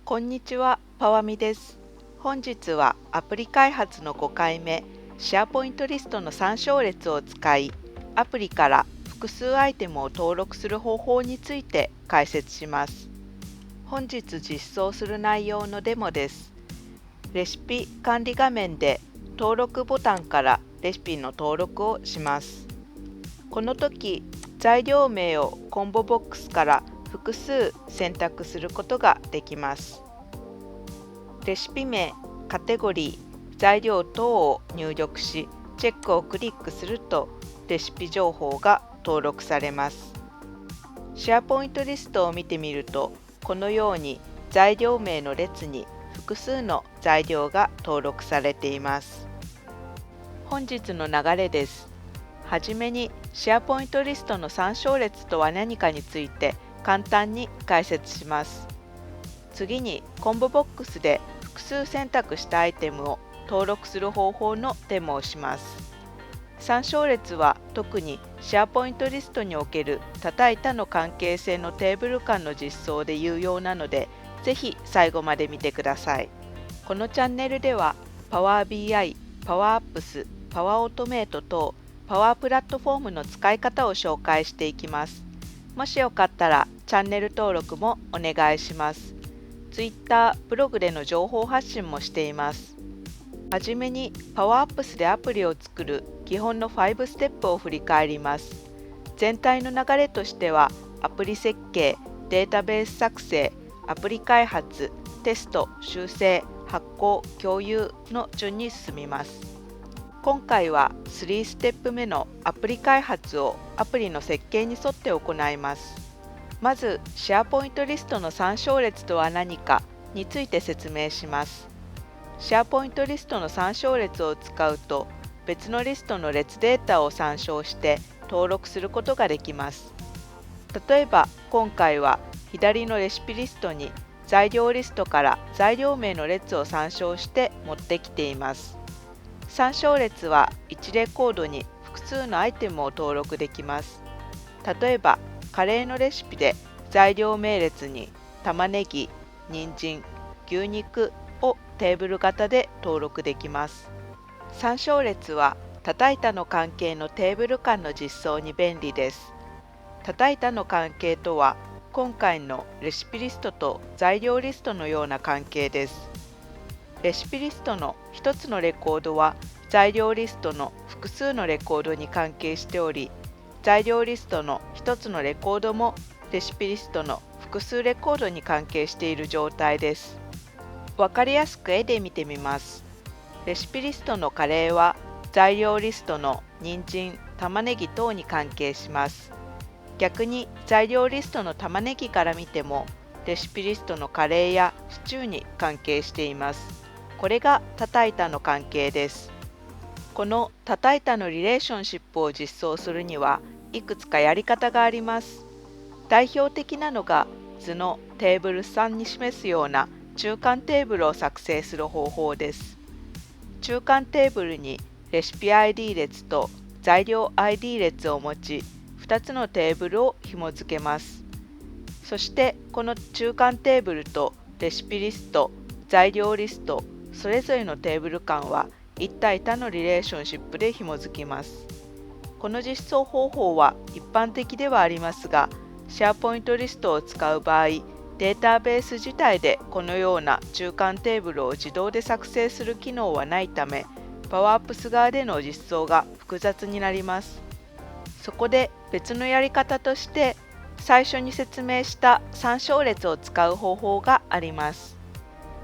こんにちは、パワミです。本日はアプリ開発の5回目、シェアポイントリストの参照列を使い、アプリから複数アイテムを登録する方法について解説します。本日実装する内容のデモです。レシピ管理画面で登録ボタンからレシピの登録をします。この時、材料名をコンボボックスから複数選択することができます。レシピ名、カテゴリー、材料等を入力し、チェックをクリックするとレシピ情報が登録されます。シェアポイントリストを見てみると、このように材料名の列に複数の材料が登録されています。本日の流れです。はじめにシェアポイントリストの参照列とは何かについて簡単に解説します。次にコンボボックスで複数選択したアイテムを登録する方法のデモをします。参照列は特にシェアポイントリストにおける多対他の関係性のテーブル間の実装で有用なので、ぜひ最後まで見てください。このチャンネルでは Power BI、Power Apps、Power Automate 等パワープラットフォームの使い方を紹介していきます。もしよかったらチャンネル登録もお願いします。Twitter、ブログでの情報発信もしています。はじめに PowerApps でアプリを作る基本の5ステップを振り返ります。全体の流れとしては、アプリ設計、データベース作成、アプリ開発、テスト、修正、発行、共有の順に進みます。今回は3ステップ目のアプリ開発をアプリの設計に沿って行います。まず、シェアポイントリストの参照列とは何かについて説明します。シェアポイントリストの参照列を使うと、別のリストの列データを参照して登録することができます。例えば、今回は左のレシピリストに材料リストから材料名の列を参照して持ってきています。参照列は1レコードに複数のアイテムを登録できます。例えば、カレーのレシピで材料名列に玉ねぎ、人参、牛肉をテーブル型で登録できます。参照列は多対多の関係のテーブル間の実装に便利です。多対多の関係とは、今回のレシピリストと材料リストのような関係です。レシピリストの1つのレコードは材料リストの複数のレコードに関係しており、材料リストの1つのレコードもレシピリストの複数レコードに関係している状態です。わかりやすく絵で見てみます。レシピリストのカレーは材料リストの人参、玉ねぎ等に関係します。逆に材料リストの玉ねぎから見てもレシピリストのカレーやシチューに関係しています。これが多対多の関係です。この多対多のリレーションシップを実装するにはいくつかやり方があります。代表的なのが図のテーブル3に示すような中間テーブルを作成する方法です。中間テーブルにレシピ ID 列と材料 ID 列を持ち、2つのテーブルを紐付けます。そしてこの中間テーブルとレシピリスト、材料リスト、それぞれのテーブル間は一対多のリレーションシップで紐づきます。この実装方法は一般的ではありますが、シェアポイントリストを使う場合、データベース自体でこのような中間テーブルを自動で作成する機能はないため、パワーアップス側での実装が複雑になります。そこで別のやり方として、最初に説明した参照列を使う方法があります。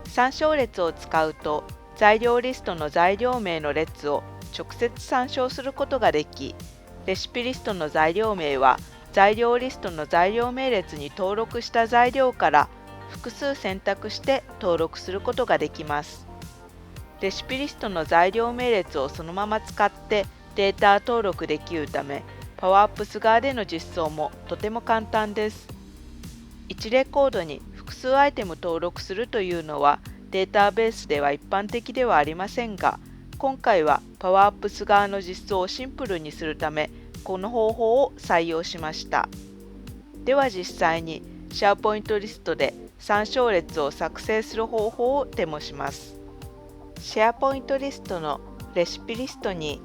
参照列を使うと、材料リストの材料名の列を直接参照することができ、レシピリストの材料名は材料リストの材料名列に登録した材料から複数選択して登録することができます。レシピリストの材料名列をそのまま使ってデータ登録できるため、パワーアップス側での実装もとても簡単です。1レコードに複数アイテム登録するというのはデータベースでは一般的ではありませんが、今回はパワーアップス側の実装をシンプルにするため、この方法を採用しました。では実際にシェアポイントリストで参照列を作成する方法をデモします。シェアポイントリストのレシピリストに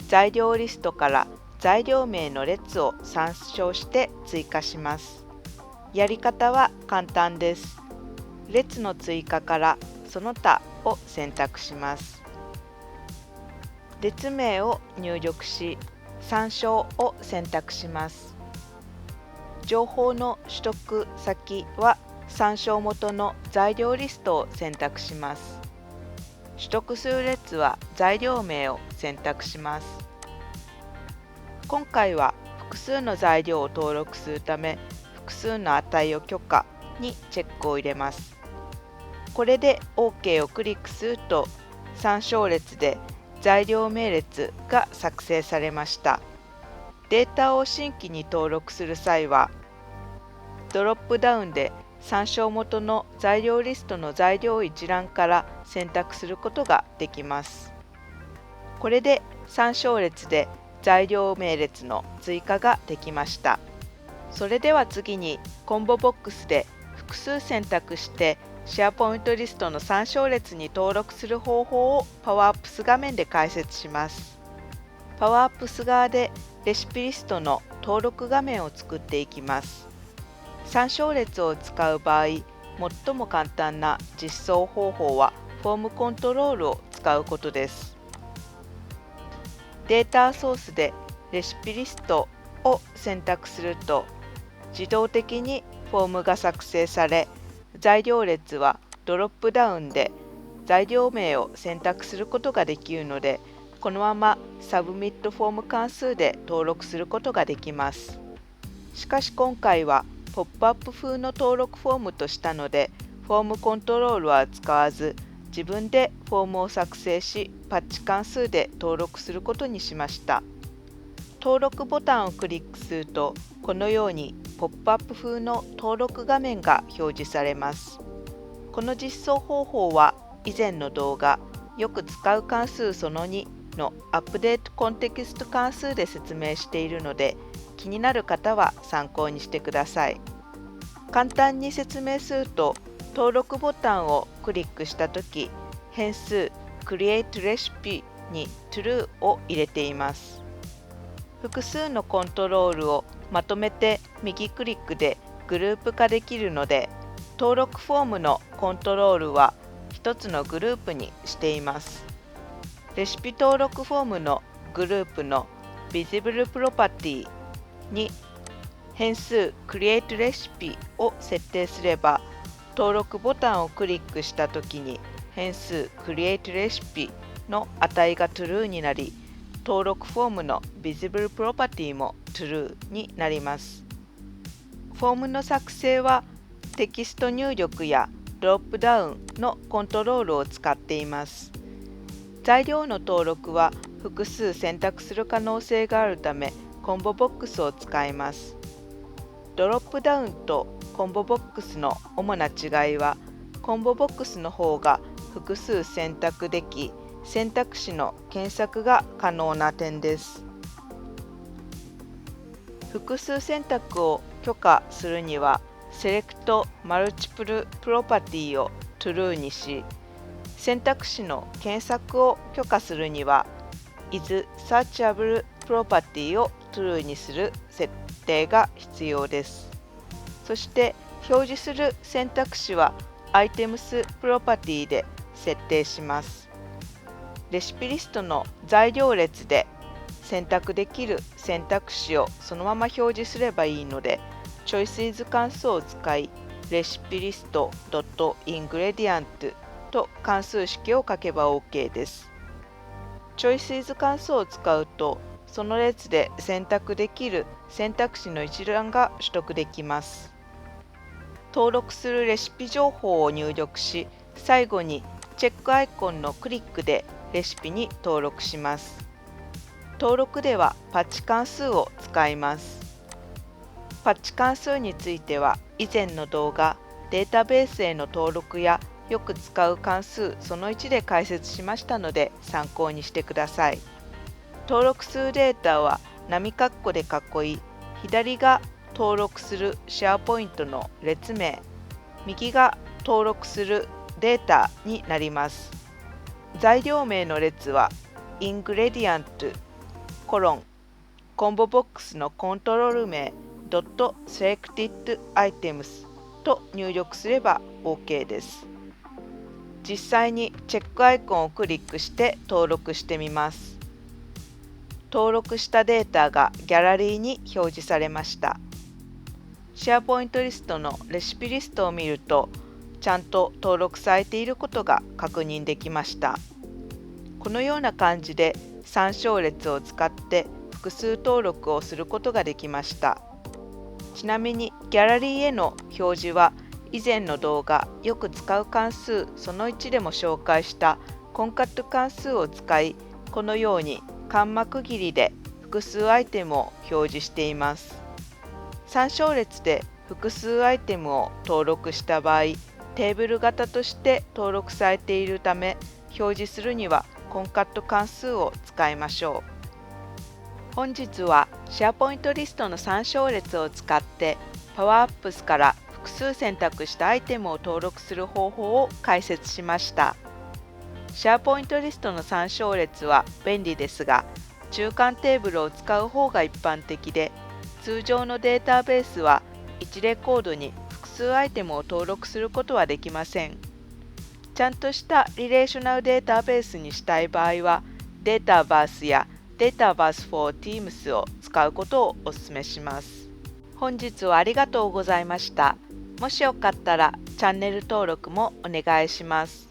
材料リストから材料名の列を参照して追加します。やり方は簡単です。列の追加からその他を選択します。列名を入力し、参照を選択します。情報の取得先は参照元の材料リストを選択します。取得する列は材料名を選択します。今回は複数の材料を登録するため、複数の値を許可にチェックを入れます。これで OK をクリックすると、参照列で材料名列が作成されました。データを新規に登録する際は、ドロップダウンで参照元の材料リストの材料一覧から選択することができます。これで参照列で材料名列の追加ができました。それでは次にコンボボックスで複数選択してシェアポイントリストの参照列に登録する方法をパワーアップス画面で解説します。パワーアップス側でレシピリストの登録画面を作っていきます。参照列を使う場合、最も簡単な実装方法はフォームコントロールを使うことです。データソースでレシピリストを選択すると、自動的にフォームが作成され、材料列はドロップダウンで材料名を選択することができるので、このままサブミットフォーム関数で登録することができます。しかし今回はポップアップ風の登録フォームとしたので、フォームコントロールは使わず、自分でフォームを作成し、パッチ関数で登録することにしました。登録ボタンをクリックすると、このようにポップアップ風の登録画面が表示されます。この実装方法は以前の動画、よく使う関数その2のアップデートコンテキスト関数で説明しているので、気になる方は参考にしてください。簡単に説明すると、登録ボタンをクリックしたとき、変数 Create Recipe に True を入れています。複数のコントロールをまとめて右クリックでグループ化できるので、登録フォームのコントロールは一つのグループにしています。レシピ登録フォームのグループの Visible Property に変数 Create Recipe を設定すれば、登録ボタンをクリックしたときに変数 Create Recipe の値が True になり、登録フォームの Visible Property も True になります。フォームの作成はテキスト入力やドロップダウンのコントロールを使っています。材料の登録は複数選択する可能性があるため、コンボボックスを使います。ドロップダウンとコンボボックスの主な違いは、コンボボックスの方が複数選択でき、選択肢の検索が可能な点です。複数選択を許可するには、Select Multiple Property を True にし、選択肢の検索を許可するには、Is Searchable Property を True にする設定が必要です。そして表示する選択肢は Items Property で設定します。レシピリストの材料列で選択できる選択肢をそのまま表示すればいいので、Choices 関数を使い、レシピリスト .ingredient と関数式を書けば OK です。Choices 関数を使うと、その列で選択できる選択肢の一覧が取得できます。登録するレシピ情報を入力し、最後にチェックアイコンのクリックでレシピに登録します。登録ではパッチ関数を使います。パッチ関数については以前の動画、データベースへの登録やよく使う関数その1で解説しましたので参考にしてください。登録するデータは波括弧で囲い、左が登録するシェアポイントの列名、右が登録するデータになります。材料名の列はイングレディアントコロンコンボボックスのコントロール名 .selected items と入力すれば OK です。実際にチェックアイコンをクリックして登録してみます。登録したデータがギャラリーに表示されました。シェアポイントリストのレシピリストを見ると、ちゃんと登録されていることが確認できました。このような感じで参照列を使って複数登録をすることができました。ちなみにギャラリーへの表示は以前の動画よく使う関数その1でも紹介したコンカット関数を使い、このようにカンマ区切りで複数アイテムを表示しています。参照列で複数アイテムを登録した場合、テーブル型として登録されているため、表示するにはコンカット関数を使いましょう。本日はシェアポイントリストの参照列を使ってパワーアップスから複数選択したアイテムを登録する方法を解説しました。シェアポイントリストの参照列は便利ですが、中間テーブルを使う方が一般的で、通常のデータベースは1レコードに複数アイテムを登録することはできません。ちゃんとしたリレーショナルデータベースにしたい場合は、データバースやデータバース for Teams を使うことをお勧めします。本日はありがとうございました。もしよかったらチャンネル登録もお願いします。